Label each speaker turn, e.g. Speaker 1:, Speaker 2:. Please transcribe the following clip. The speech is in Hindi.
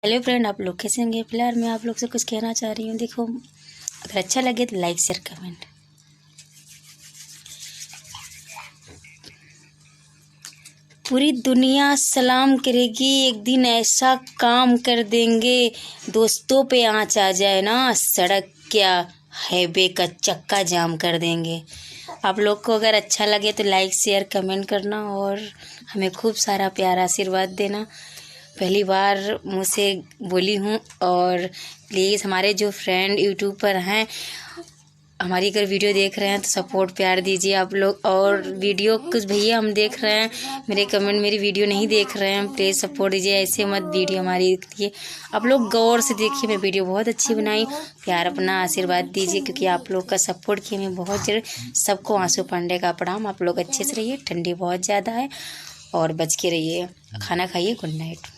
Speaker 1: हेलो फ्रेंड, आप लोग कैसे होंगे। फिलहाल मैं आप लोग से कुछ कहना चाह रही हूँ। देखो, अगर अच्छा लगे तो लाइक शेयर कमेंट। पूरी दुनिया सलाम करेगी, एक दिन ऐसा काम कर देंगे दोस्तों पे आँच आ जाए ना, सड़क क्या हाईवे का चक्का जाम कर देंगे। आप लोग को अगर अच्छा लगे तो लाइक शेयर कमेंट करना और हमें खूब सारा प्यार आशीर्वाद देना। पहली बार मुँह से बोली हूँ और प्लीज़ हमारे जो फ्रेंड यूट्यूब पर हैं, हमारी अगर वीडियो देख रहे हैं तो सपोर्ट प्यार दीजिए आप लोग। और वीडियो कुछ भैया हम देख रहे हैं, मेरे कमेंट मेरी वीडियो नहीं देख रहे हैं, प्लीज़ सपोर्ट दीजिए। ऐसे मत वीडियो हमारी देखिए, आप लोग गौर से देखिए। मैं वीडियो बहुत अच्छी बनाई, प्यार अपना आशीर्वाद दीजिए क्योंकि आप लोग का सपोर्ट की हमें बहुत जरूर। सबको आंसू पांडे का प्रणाम। आप लोग अच्छे से रहिए, ठंडी बहुत ज़्यादा है और बच के रहिए। खाना खाइए। Good night.